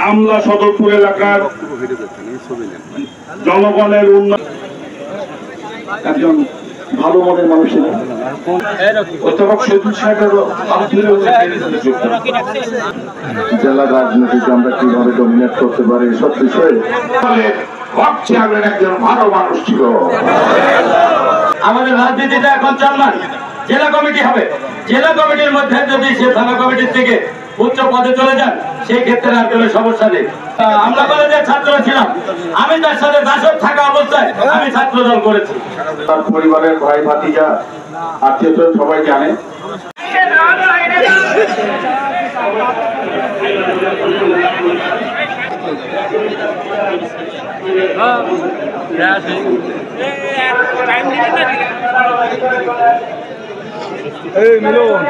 আমলা সদরপুর এলাকার জনগণের উন্নয়ন একজন ভালো মনের মানুষ ছিলেন। জেলা রাজনীতিতে আমরা কিভাবে ডমিনেট করতে পারি সব বিষয়ে একজন ভালো মানুষ ছিল। আমাদের রাজনীতিটা এখন চলমান জেলা কমিটি হবে। জেলা কমিটির মধ্যে যদি সে থানা কমিটির থেকে উচ্চ পদে চলে যান সেই ক্ষেত্রে আর কোনো সমস্যা নেই। আমরা কলেজের ছাত্র ছিলাম, আমি তার সাথে দাসত থাকা অবস্থায় আমি ছাত্র দল করেছি। তার পরিবারের ভাই ভাতিজা আত্মীয়স্বজন সবাই জানে। এই মিলন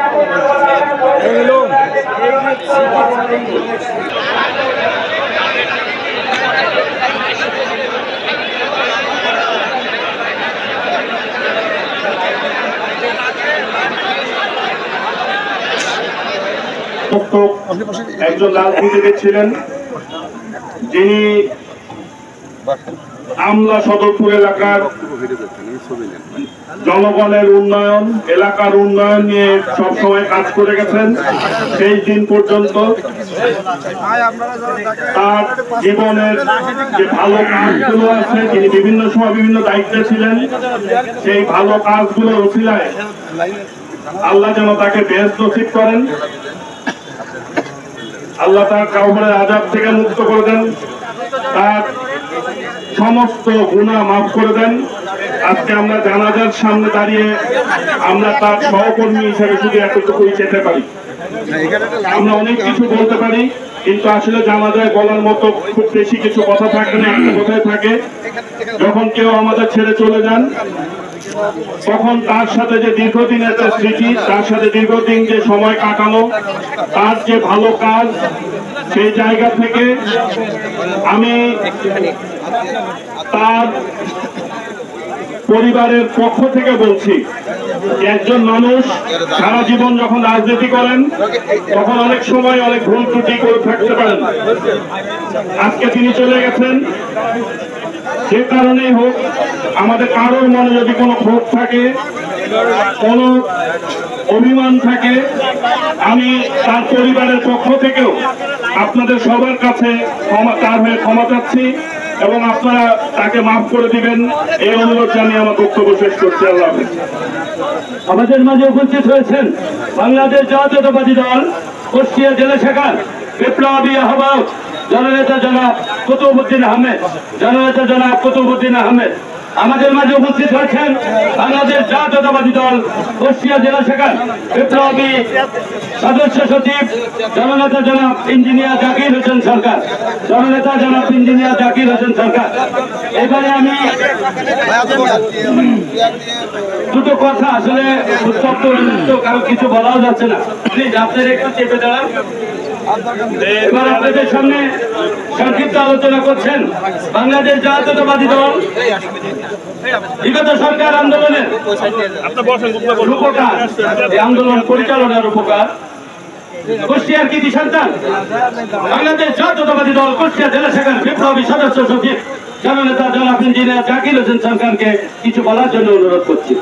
একজন রাজনীতিবিদ ছিলেন যিনি আমলা সদরপুর এলাকার জনগণের উন্নয়ন, এলাকার উন্নয়ন নিয়ে সবসময় কাজ করে গেছেন। সেই দিন পর্যন্ত তার জীবনের যে ভালো কাজগুলো আছে, তিনি বিভিন্ন সময় বিভিন্ন দায়িত্বে ছিলেন। সেই ভালো কাজগুলোর ওসিলায় আল্লাহ যেন তাকে বেহেশত নসিব করেন, আল্লাহ তার কবরের আযাব থেকে মুক্ত করে দেন, তার সমস্ত গুনাহ মাফ করে দেন। আজকে আমরা জানাজার সামনে দাঁড়িয়ে আমরা তার সহকর্মী হিসেবে শুধু এতটুকুই চেতে পারি। আমরা অনেক কিছু বলতে পারি, কিন্তু আসলে জানাজায় বলার মতো খুব বেশি কিছু কথা থাকে না। একটা কথাই থাকে, যখন কেউ আমাদের ছেড়ে চলে যান তখন তার সাথে যে দীর্ঘদিনের একটা স্মৃতি, তার সাথে দীর্ঘদিন যে সময় কাটানো, তার যে ভালো কাজ, সেই জায়গা থেকে আমি তার পরিবারের পক্ষ থেকে বলছি, একজন মানুষ সারা জীবন যখন রাজনীতি করেন তখন অনেক সময় অনেক ভুল ত্রুটি করে থাকতে পারেন। আজকে তিনি চলে গেছেন, যে কারণেই হোক, আমাদের কারোর মনে যদি কোনো ক্ষোভ থাকে, কোনো অভিমান থাকে, আমি তার পরিবারের পক্ষ থেকেও আপনাদের সবার কাছে তার হয়ে ক্ষমা চাচ্ছি এবং আপনারা তাকে মাফ করে দিবেন, এই অনুরোধ জানিয়ে আমার বক্তব্য শেষ করছি। আল্লাহ হাফেজ। আমাদের মাঝে উপস্থিত হয়েছেন বাংলাদেশ জাতীয়তাবাদী দল কুষ্টিয়া জেলা শাখার বিপ্লবী আহ্বায়ক জননেতা জনাব কুতুবউদ্দিন আহমেদ, জননেতা জনাব কুতুবউদ্দিন আহমেদ। আমাদের মাঝে উপস্থিত হয়েছেন বাংলাদেশ জাতীয়তাবাদী দল কুষ্টিয়া জেলা শাখার বিপ্লবী সদস্য সচিব জননেতা জনাব ইঞ্জিনিয়ার জাকির হোসেন সরকার, জননেতা জনাব ইঞ্জিনিয়ার জাকির হোসেন সরকার। এবারে আমি দুটো কথা, আসলে উত্তপ্ত কারো কিছু বলাও যাচ্ছে না, প্লিজ আপনারা একটু চেপে দাঁড়ান। এবার আপনাদের সামনে সংক্ষিপ্ত আলোচনা করছেন বাংলাদেশ জাতীয়তাবাদী দল বিগত সরকার আন্দোলনের রূপকার, এই আন্দোলন পরিচালনার রূপকার, কুষ্টিয়ার কৃতি সন্তান, বাংলাদেশ জাতীয়তাবাদী দল কুষ্টিয়া জেলা শাখার বিপ্লবী সদস্য সচিব জননেতা জনাব ইঞ্জিনিয়ার জাকির হোসেন সরকারকে কিছু বলার জন্য অনুরোধ করছি।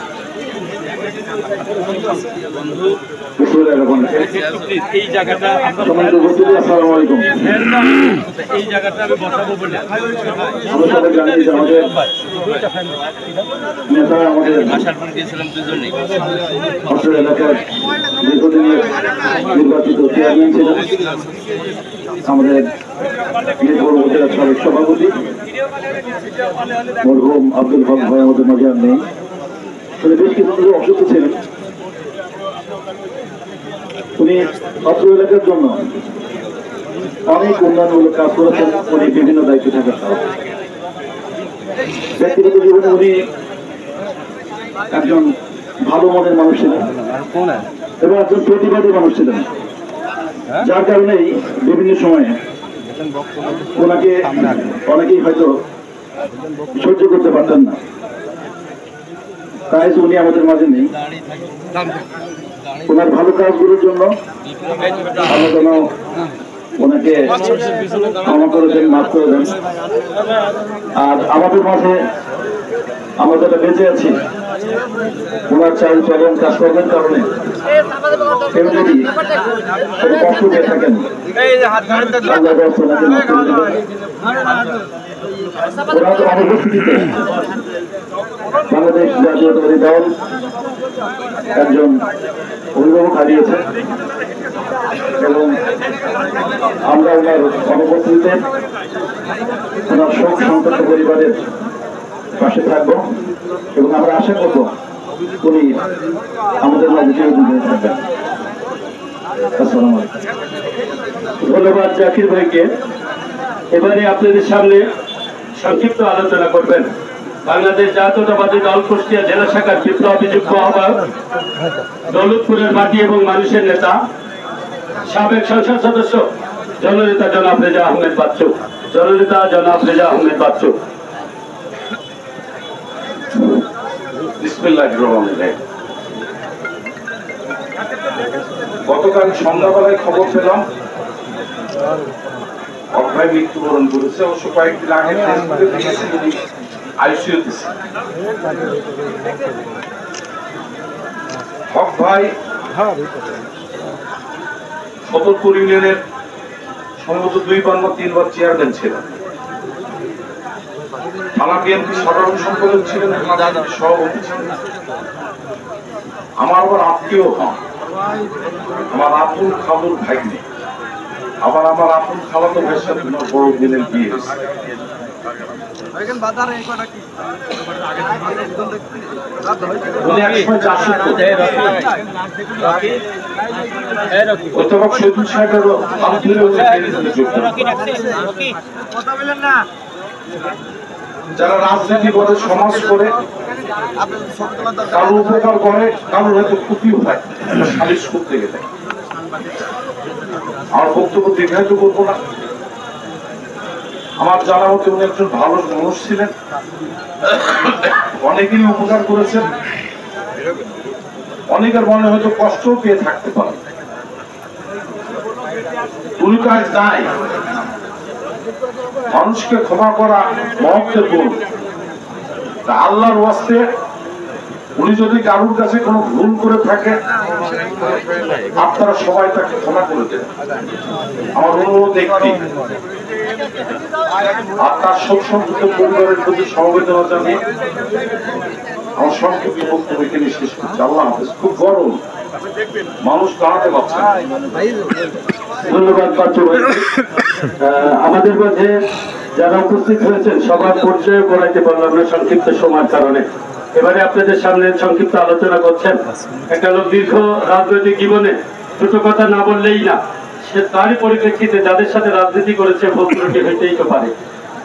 এই জায়গাটা এই জায়গাটা আমি বসাবো বলে আসার পর গিয়েছিলাম দুজনেই। এলাকার দীর্ঘদিনের নির্বাচিত চেয়ারম্যান ছিলেন, আমাদের সাবেক সভাপতি মরহুম আব্দুল হক ভাই আমাদের মাঝে আর নেই। বেশ কিছু অসুস্থ ছিলেন, উনি অত্র এলাকার জন্য অনেক উন্নয়নমূলক কাজ করেছেন। উনি বিভিন্ন দায়িত্বে থাকার ব্যক্তিগত জীবনে উনি একজন ভালো মনের মানুষ ছিলেন এবং একজন প্রতিবাদী মানুষ ছিলেন, যার কারণেই বিভিন্ন সময়ে ওনাকে অনেকেই হয়তো সহ্য করতে পারতেন না। তাই উনি আমাদের মাঝে নেই। ওনার ভালো কাজগুলোর জন্য আমরা যেন ওনাকে ক্ষমা করে দেন, মাফ করে দেন। আর আমাদের মাঝে আমরা যারা বেঁচে আছি ওনার চাল চলন কাজকর্মের কারণে কেউ যদি কোনো কষ্ট পেয়ে থাকেন ওনার অনুপস্থিতিতে বাংলাদেশ জাতীয়তাবাদী দল একজন অভিভাবক হারিয়েছে এবং আমরা ওনার অনুপস্থিতিতে ওনার শোক সন্তপ্ত পরিবারের পাশে থাকবো এবং আমরা আশা করবো উনি আমাদের মাঝে চিরদিন থাকবেন। আসসালামু আলাইকুম। ধন্যবাদ জাকির ভাইকে। এবারে আপনাদের সামনে সংক্ষিপ্ত আলোচনা করবেন বাংলাদেশ জাতীয়তাবাদী দল কুষ্টিয়া জেলা শাখার বিপ্লবী যুগ্ম আহ্বায়ক, দৌলতপুরের মাটি এবং মানুষের নেতা, সাবেক সংসদ সদস্য জননেতা জনাব রেজা আহমেদ বাচ্চু। জননেতা জনাব রেজা আহমেদ বাচ্চু। বিসমিল্লাহির রহমানির রহিম। গতকাল সন্ধ্যাবেলায় খবর পেলাম অক্ষয় মৃত্যুবরণ করেছে। অবশ্য কয়েকদিন আগে ফেসবুকে দেখেছি উনি আইসিইউতে ছিলেন। হক ভাই সদরপুর ইউনিয়নের সম্ভবত 2বার বা 3বার চেয়ারম্যান ছিলেন, থানা বিএনপি সাধারণ সম্পাদক ছিলেন, সভাপতি ছিলেন। আমার আবার আত্মীয় হন, আমার আপন খালুর ভাগ্নে, আবার আমার আপন খালাতো ভাইয়ের সাথে বড় দিনের বিয়ে হয়েছে। যারা রাজনীতি করে, সমাজ করে, কারো উপকার করে, কারোর হয়তো ক্ষতিও হয়, সালিশ করতে গেলে। আমার বক্তব্য দীর্ঘায়িত করবো না। আমার জানা মতে উনি একজন ভালো মানুষ ছিলেন, অনেকেরই উপকার করেছেন, অনেকের মনে হয়তো কষ্টও পেয়ে থাকতে পারে। উনি কাজ নাই, মানুষকে ক্ষমা করা মহত্বের গুণ। আল্লাহর ওয়াস্তে উনি যদি কারোর কাছে কোনো ভুল করে থাকে আপনারা সবাই তাকে ক্ষমা করে দেন। আমার অনুরোধ একটি, আপনার শোক সন্তপ্ত পরিবারের প্রতি সমবেদনা জানিয়ে আমার সংক্ষিপ্ত বক্তব্য এখানে শেষ করছি। আল্লাহ হাফেজ। খুব গরম, মানুষ দাঁড়াতে পারছে না। ধন্যবাদ বাচ্চু ভাই। আমাদের মাঝে যারা উপস্থিত হয়েছেন সবার পরিচয় করাইতে পারলাম না সংক্ষিপ্ত সময়ের কারণে। এবারে আপনাদের সামনে সংক্ষিপ্ত আলোচনা করছেন একটা লোক দীর্ঘ রাজনৈতিক জীবনে দুটো কথা না বললেই না, সে তারই পরিপ্রেক্ষিতে যাদের সাথে রাজনীতি করেছে ভক্তি হইতেই তো পারে।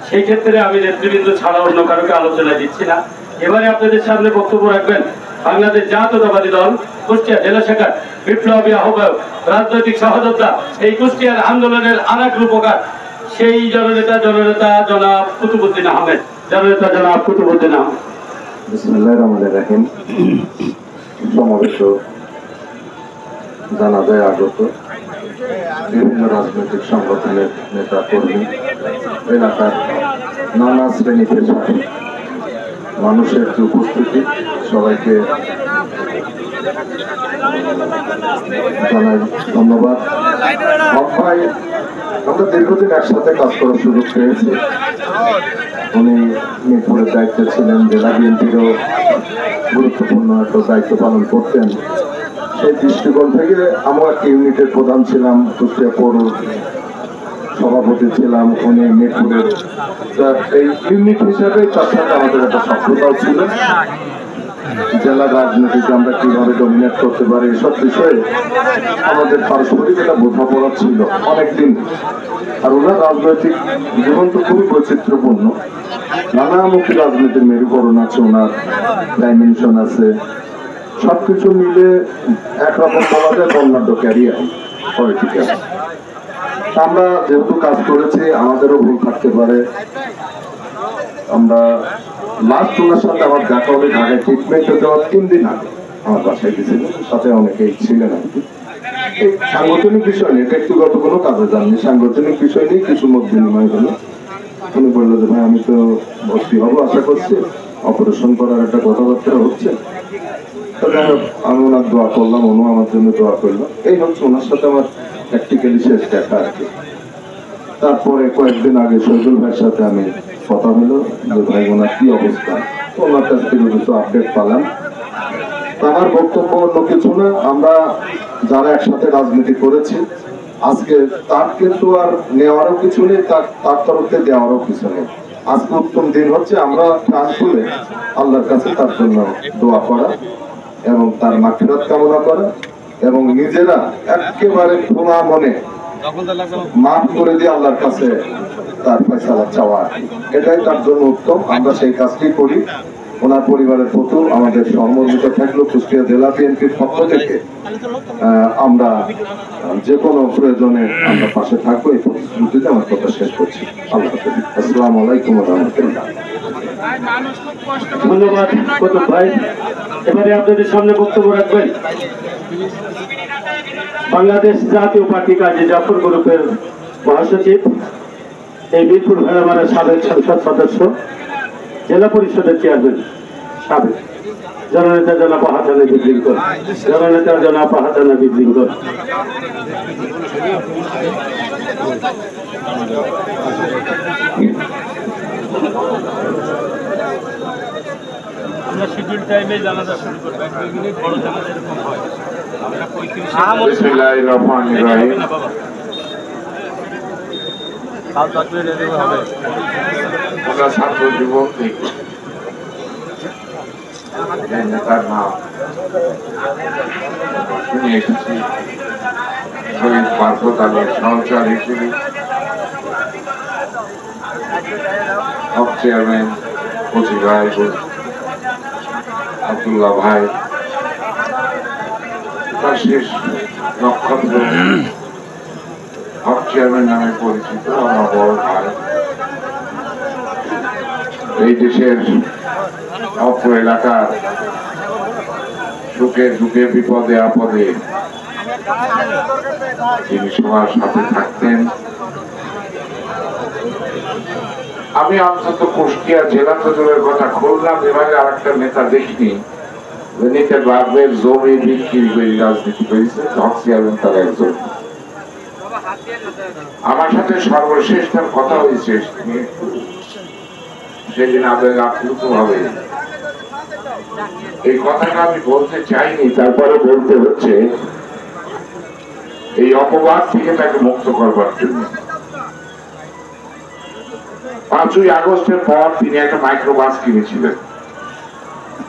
সেই ক্ষেত্রে আমি নেতৃবৃন্দ ছাড়া অন্য কারোকে আলোচনা দিচ্ছি না। এবারে আপনাদের সামনে বক্তব্য রাখবেন বাংলাদেশ জাতীয়তাবাদী দল কুষ্টিয়া জেলা শাখার বিপ্লবী আহ্বায়ক, রাজনৈতিক সহযোদ্ধা, এই কুষ্টিয়ার আন্দোলনের আর এক রূপকার, সেই জননেতা জনাব কুতুবুদ্দিন আহমেদ। জননেতা জনাব কুতুবুদ্দিন আহমেদ। বিসমিল্লাহির রহমানির রহিম। সমবেত জানাজায় আগত বিভিন্ন রাজনৈতিক সংগঠনের নেতা কর্মী, এলাকার নানা শ্রেণী পেশার মানুষের যে উপস্থিতি, সবাইকে জানাই ধন্যবাদ। ভাই, আমরা দীর্ঘদিন একসাথে কাজ করার সুযোগ পেয়েছি। উনি মিরপুরের দায়িত্বে ছিলেন, জেলা বিএনপিরও গুরুত্বপূর্ণ একটা দায়িত্ব পালন করতেন। সেই দৃষ্টিকোণ থেকে আমরা একটা ইউনিটের প্রধান ছিলাম, কুষ্টিয়া পৌর সভাপতি ছিলাম, উনি মিরপুরের। এই ইউনিট হিসাবে তার সাথে আমাদের একটা সক্রিয়তাও ছিল। জেলার রাজনীতিতে আমরা কিভাবে ডমিনেট করতে পারি এসব বিষয়ে আমাদের পারস্পরিক একটা বোঝাপড়া ছিল অনেকদিন। আর ওনার রাজনৈতিক জীবন তো খুবই বৈচিত্র্যপূর্ণ, নানামুখী রাজনীতির মেরুকরণ আছে, ওনার ডাইমেনশন আছে, সবকিছু মিলে একরকম বলা যায় বর্ণাঢ্য ক্যারিয়ার পলিটিক্যাল। আমরা যেহেতু কাজ করেছি আমাদেরও ভুল থাকতে পারে। আমরা লাস্ট ওনার সাথে আমার দেখা হবে ঢাকায় ট্রিটমেন্টে দেওয়ার 3 দিন আগে আমার বাসায় গেছিলেন, সাথে অনেকেই ছিলেন আর কি। এই সাংগঠনিক বিষয় নিয়ে ব্যক্তিগত কোনো কাজে যাননি, সাংগঠনিক বিষয় নিয়ে কিছু মত বিনিময় হলো। উনি বললো যে ভাই আমি তো ভর্তি হবো আশা করছি, অপারেশন করার একটা কথাবার্তা হচ্ছে। আমি ওনার দোয়া করলাম, উনি আমার জন্য দোয়া করলো। এই হচ্ছে ওনার সাথে আমার প্র্যাকটিক্যালি শেষ দেখা আর কি। তারপরে কয়েকদিন আগে শহীদুল ভাইয়ের সাথে আমি কথা হলো যে ভাই ওনার কি অবস্থা, ওনার কাছ থেকে কিছু আপডেট পেলাম। আমার বক্তব্য অন্য কিছু না, আমরা যারা একসাথে রাজনীতি করেছি আজকে তার কিন্তু আর নেওয়ারও কিছু নেই, তার তরফ থেকে দেওয়ারও কিছু নেই। আজকে উত্তম দিন হচ্ছে আমরা প্রাণ খুলে আল্লাহর কাছে তার জন্য দোয়া করা এবং তার মাগফিরাত কামনা করা এবং নিজেরা একেবারে খোলা মনে মাফ করে দিয়ে আল্লাহর কাছে তার ফয়সালা চাওয়া, এটাই তার জন্য উত্তম। আমরা সেই কাজটি করি। ওনার পরিবারের প্রতি আমাদের সহমর্মিত থাকলো। কুষ্টিয়া জেলা বিএনপির পক্ষ থেকে আমরা যে কোনো প্রয়োজনে আমরা পাশে থাকবো, এই প্রতিশ্রুতিতে আমার কথা শেষ করছি। আল্লাহ হাফেজ। আসসালামু আলাইকুম ওয়া রাহমাতুল্লাহ। ধন্যবাদ কৌতুক ভাই। এবারে আপনাদের সামনে বক্তব্য রাখবেন বাংলাদেশ জাতীয় পার্টি কাজী জাফর গ্রুপের মহাসচিব, এই মিরপুর ভেড়ামারা সাবেক সংসদ সদস্য, জেলা পরিষদের চেয়ারম্যান সাবেক জননেতা জনাব হাসান বিদ্রিঙ্কর, জননেতা জনাব হাসান বিদ্রিঙ্কর। আমরা শিডিউল টাইমে জানাজা শুরু করব, 1-2 মিনিট বড় জানাজা এরকম হয়। আমরা 35 বিসমিল্লাহির রহমানির রহিম। কাল তাকবীর রেডি হবে। আমরা ছাত্র জীবন থেকে নেতার নাম শুনে এসেছি, শহীদ মারফত আলীর সহচর হিসেবে, চেয়ারম্যান কচি ভাই, আব্দুল্লাহ ভাই, তার শেষ নক্ষত্র হক চেয়ারম্যান নামে পরিচিত আমার বড় ভাই, এই দেশের অপর এলাকার সুখে দুঃখে বিপদে আপদে তিনি সবার সাথে থাকতেন। আমি অন্তত কুষ্টিয়া জেলা সদরের কথা খুললাম, এভাবে আর একটা নেতা দেখিনি নেতা বাপের জমি বিক্রি করে রাজনীতি করেছে, হক চেয়ারম্যান তার একজন। আমার সাথে সর্বশেষ তার কথা হয়েছে সেদিন আবেগ আপ্লুত হবে। এই কথাটা আমি বলতে চাইনি, তারপরে বলতে হচ্ছে এই অপবাদ থেকে তাকে মুক্ত করবার জন্য। 5ই আগস্টের পর তিনি একটা মাইক্রোবাস কিনেছিলেন।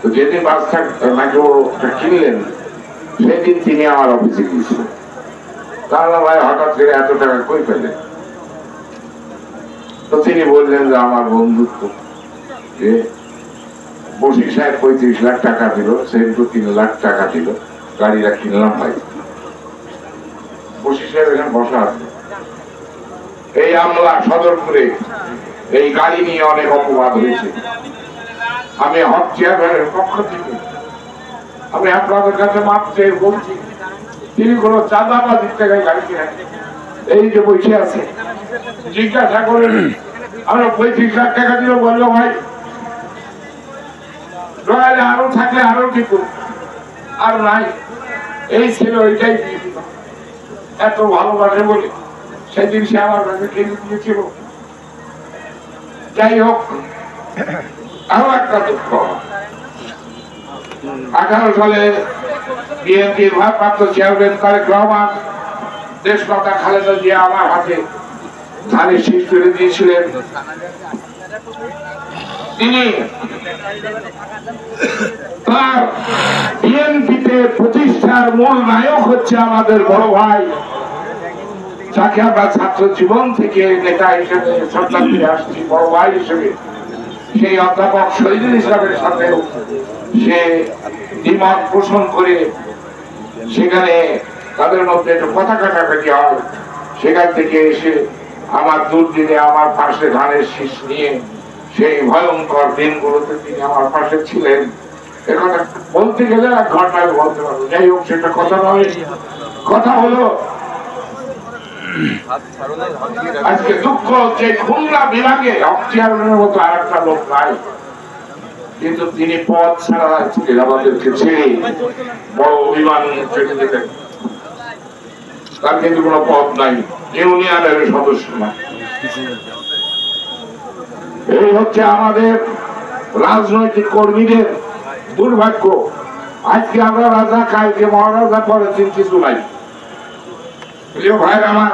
তো যেদিন বাসটা মাইক্রোবাসটা কিনলেন সেদিন তিনি আমার অফিসে গিয়েছিলেন। তাহলে ভাই হঠাৎ করে এত টাকা কই পেলেন? তো তিনি বললেন যে আমার বন্ধুত্ব, যে বসির সাহেব 35 লাখ টাকা দিল, সেন্টু 3 লাখ টাকা দিল, গাড়িটা কিনলাম ভাই। বসির সাহেব এখানে বসা আছে। এই আমলা সদরপুরে এই গাড়ি নিয়ে অনেক অপবাদ হয়েছে। আমি হক চেয়ারম্যানের পক্ষ থেকে আমি আপনাদের কাছে মাপ চেয়ে বলছি, তিনি কোন চাঁদাবাজির টাকায় গাড়ি কিনেন? এই যে বসে আছে জিজ্ঞাসা করেন আমরা 35 লাখ টাকা দিল, বললো ভাই রয়্যালে আরো থাকলে আরো কিছু আর নাই, এই ছিল ওইটাই এত ভালোবাসে বলে সেদিন সে আমার কাছে কিনে দিয়েছিল। যাই হোক, আরো একটা দুঃখ, 18 সালে বিএনপির ভারপ্রাপ্ত চেয়ারম্যান তারেক রহমান দেশমাতা খালেদা জিয়া আমার হাতে ধানের শীষ তুলে দিয়েছিলেন। তিনি তার বিএনপিতে প্রতিষ্ঠার মূল নায়ক হচ্ছে আমাদের বড় ভাই, যাকে আমরা ছাত্র জীবন থেকে নেতা হিসেবে শ্রদ্ধা করে আসছি, বড় ভাই হিসেবে। সেই অধ্যাপক শহীদুল ইসলামের সাথেও সে দ্বিমত পোষণ করে সেখানে তাদের মধ্যে একটু কথা কাটাকাটি হয়। সেখান থেকে এসে আমার দুর্দিনে আমার পাশে ধানের শীষ নিয়ে সেই ভয়ঙ্কর দিনগুলোতে তিনি আমার পাশে ছিলেন। কথা বলতে গেলে এক ঘন্টায় বলতে পারবো। যাই হোক, সেটা কথা নয়। কথা হলো আজকে দুঃখ যে খুলনা বিভাগে অক্সিজেনের মতো আর একটা লোক নাই, কিন্তু তিনি পথ ছাড়া ছিলেন, আমাদেরকে ছেড়ে বড় অভিমান চলে যেতেন। তার কিন্তু কোনো পথ নাই, ইউনিয়নের সদস্য না। এই হচ্ছে আমাদের রাজনৈতিক কর্মীদের দুর্ভাগ্য। আজকে আমরা রাজা, কালকে মহারাজা, পরের দিন কিছু নাই। প্রিয় ভাইয়ের আমার,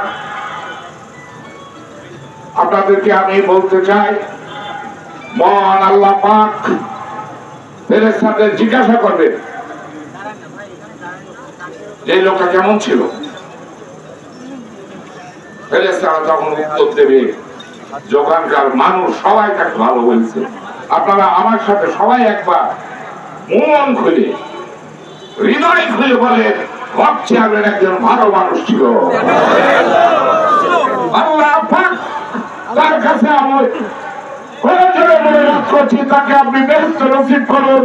আপনাদেরকে আমি বলতে চাই, মহান আল্লাহ পাক ফেরেশতাদের জিজ্ঞাসা করবেন যে লোকটা কেমন ছিল। ফেরেশতারা তখন উত্তর দেবে, যোগানকার মানুষ সবাই তাকে ভালো বলছে। আপনারা আমার সাথে সবাই একবার মন খুলে, হৃদয় খুলে বলেন, ভাবছি আপনার একজন ভালো মানুষ ছিল। আল্লাহ পাক তার কাছে আমি প্রয়োজনে অনুরোধ করছি, তাকে আপনি বেহেশত নসিব করুন।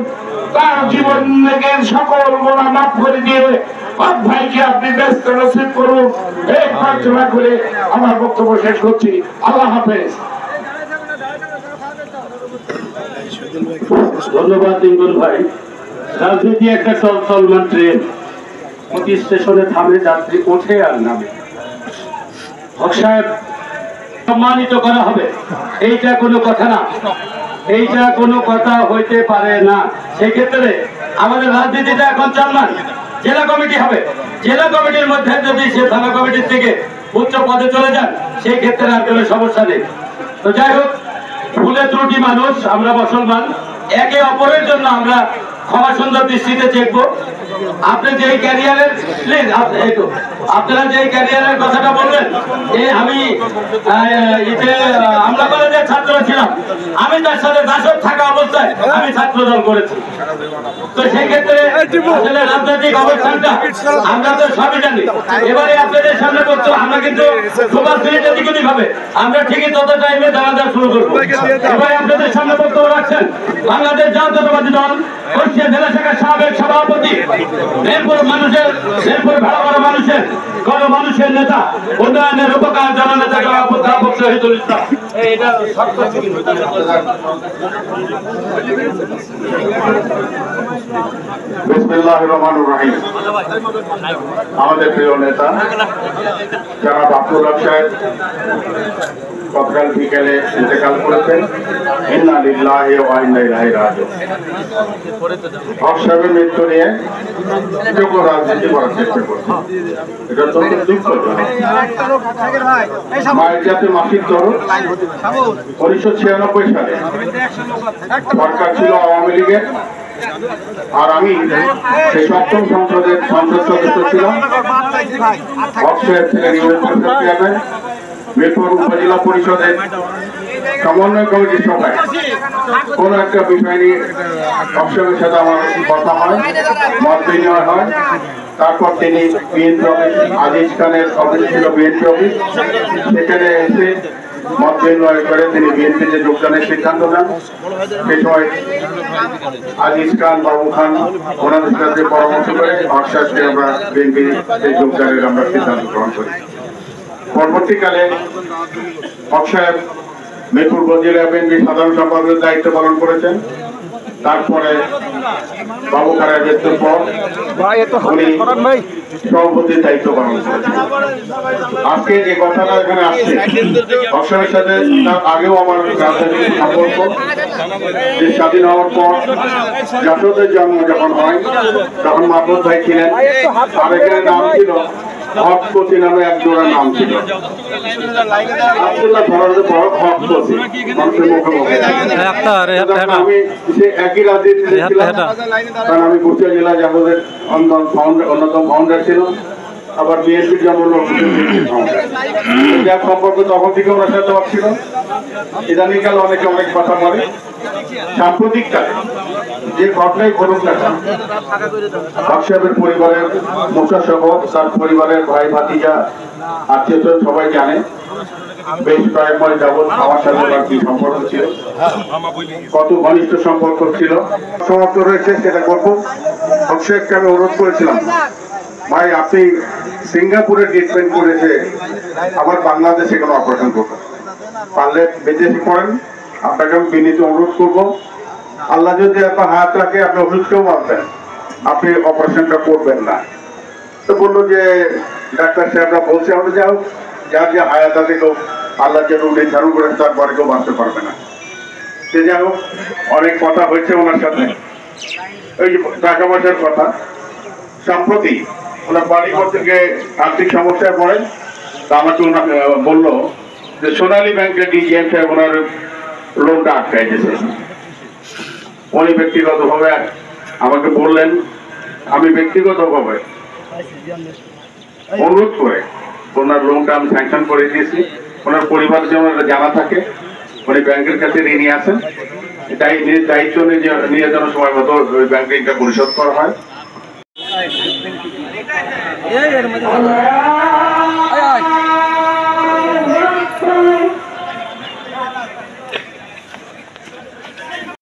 তার জীবন থেকে সকল গুনাহ মাফ করে দিয়ে বাপ ভাইকে আপনি বেহেশত নসিব করুন। এই প্রার্থনা করে আমার বক্তব্য শেষ করছি। আল্লাহ হাফেজ। ধন্যবাদ ইঙ্গুল ভাই। রাজনীতি একটা চলমান ট্রেন, প্রতি স্টেশনে থামে, যাত্রী ওঠে আর নামে। হক সাহেব সম্মানিত করা হবে, এইটা কোনো কথা না, এইটা কোনো কথা হইতে পারে না। সেই ক্ষেত্রে আমাদের রাজনীতিটা এখন চলমান। জেলা কমিটি হবে, জেলা কমিটির মধ্যে যদি সে থানা কমিটির থেকে উচ্চ পদে চলে যান, সেই ক্ষেত্রে আর কোনো সমস্যা নেই। তো যাই হোক, ভুলে ত্রুটি মানুষ, আমরা মুসলমান, একে অপরের জন্য আমরা ক্ষমা সুন্দর দৃষ্টিতে দেখবো। আপনি যে ক্যারিয়ারের প্লিজ আপনারা যে ক্যারিয়ারের কথাটা বললেন, আমি আমরা কলেজের ছাত্র ছিলাম, আমি তার সাথে দাসক থাকা অবস্থায় আমি ছাত্র দল করেছি। তো সেই ক্ষেত্রে আসলে রাজনৈতিক অবস্থানটা আমরা তো সবই জানি। এবারে আপনাদের সামনে করছো, আমরা কিন্তু সুপার সিরিজে দ্বিগুণী ভাবে আমরা ঠিকই তত টাইমে দাঁড়া শুরু করবো। এবারে আপনাদের সামনে বক্তব্য রাখছেন বাংলাদেশ জাতীয়তাবাদী দল কুষ্টিয়া জেলা শাখার সাবেক সভাপতি, মেহেরপুর ভেড়ামারা মানুষের গণমানুষের নেতা, উন্নয়নের উপকার জননেতা অধ্যাপক শহীদুল ইসলাম। বিসমিল্লাহির রহমানির রহিম। আমাদের প্রিয় নেতা জনাব আব্দুল হক সাহেব গতকাল বিকেলে ইন্তেকাল করেছেন। ইন্না লিল্লাহি ওয়া ইন্না ইলাইহি রাজিউন। হক সাহেবের মৃত্যু নিয়ে যোগ্য রাজনীতি করার চেষ্টা করছে, এটা তো দুঃখজনক। মায়ের জাতীয় মাসিক দরদ 1996 সালে সরকার ছিল আওয়ামী লীগের, আর আমি সেই সপ্তম সংসদের সংসদ সদস্য ছিলাম। হক সাহেব ছিলেন ইউনিয়ন পরিষদ চেয়ারম্যান। মিরপুর উপজেলা পরিষদের সমন্বয় কমিটির সভায় কোন একটা বিষয় নিয়ে হক সাহেবের সাথে আমার কথা হয়, মত বিনিময় হয়। তারপর তিনি বিএনপি অফিস, আজিজ খানের অফিস ছিল বিএনপি অফিস, সেখানে এসে মত বিনিময় করে তিনি বিএনপিতে যোগদানের সিদ্ধান্ত নেন। সে সময় আজিজ খান, বাবু খান ওনাদের সাথে পরামর্শ করে হক সাহেবকে আমরা বিএনপিতে যোগদানের আমরা সিদ্ধান্ত গ্রহণ করি। পরবর্তীকালে হক সাহেব মিরপুর উপজেলা বিএনপি সাধারণ সম্পাদকের দায়িত্ব পালন করেছেন। তারপরে বাবু খানের মৃত্যুর পর উনি সভাপতির দায়িত্ব পালন করেছেন। আজকে যে কথাটা এখানে আসছে, হক সাহেবের সাথে আগেও আমার রাজনৈতিক সম্পর্ক। স্বাধীন হওয়ার পর জাসদের জন্ম যখন হয়, তখন মাহমুদ ভাই ছিলেন, আর এখানে নাম ছিল হক কোচি নামে এক জোড়া নাম ছিল। আব্দুল্লাহ ধরার বড় হক কোচি মানুষের মুখে মুখে। আমি সে একই রাজনীতি ছিলাম, কারণ আমি কুষ্টিয়া জেলা জামাতের অন্যতম ফাউন্ডার ছিল, আবার বিএনপির যেমন যার সম্পর্ক তখন থেকে ওনার সাথে ছিল। ইদানিকাল অনেকে অনেক কথা বলে। সাম্প্রতিককালে যে ঘটনাই ঘটুক না কেন, হক সাহেবের পরিবারের মোশা সহ তার পরিবারের ভাই ভাতিজা আত্মীয়স্বজন সবাই জানে বেশ কয়েক মাস যাবৎ আমার সাথে তার কি সম্পর্ক ছিল, কত ঘনিষ্ঠ সম্পর্ক ছিল। সমাপ্ত রয়েছে সেটা করবো। হক সাহেবকে আমি অনুরোধ করেছিলাম, ভাই আপনি সিঙ্গাপুরে ট্রিটমেন্ট করেছে, আবার বাংলাদেশে কোনো অপারেশন করবেন, পারলে বিদেশে করেন। আপনাকে আমি বিনীত অনুরোধ করবো, আল্লাহ যদি আপনার হাত রাখে, আপনি অসুস্থও মানতেন, আপনি অপারেশনটা করবেন না। তো বললো যে ডাক্তার সাহেবরা বলছে আমরা যাও, যার যে হায়াত আছে কেউ আল্লাহ যে রুট নির্ধারণ করে তারপরে কেউ বাঁচতে পারবে না। সে যাই হোক, অনেক কথা হয়েছে ওনার সাথে, ওই যে টাকা পয়সার কথা। সম্প্রতি ওনার বাড়ি থেকে আর্থিক সমস্যায় পড়ে, তা আমাকে ওনাকে বললো যে সোনালী ব্যাংকের ডিজিএম সাহেব ওনার লোনটা আটকাই দিয়েছে। উনি ব্যক্তিগতভাবে আমাকে বললেন, আমি ব্যক্তিগতভাবে অনুরোধ করে ওনার লোনটা আমি স্যাংশন করে দিয়েছি। ওনার পরিবার যেন জানা থাকে, উনি ব্যাংকের কাছে ঋণী আছেন, দায়িত্ব নিয়ে যেন সময় মতো ওই ব্যাংকে পরিশোধ করা হয়।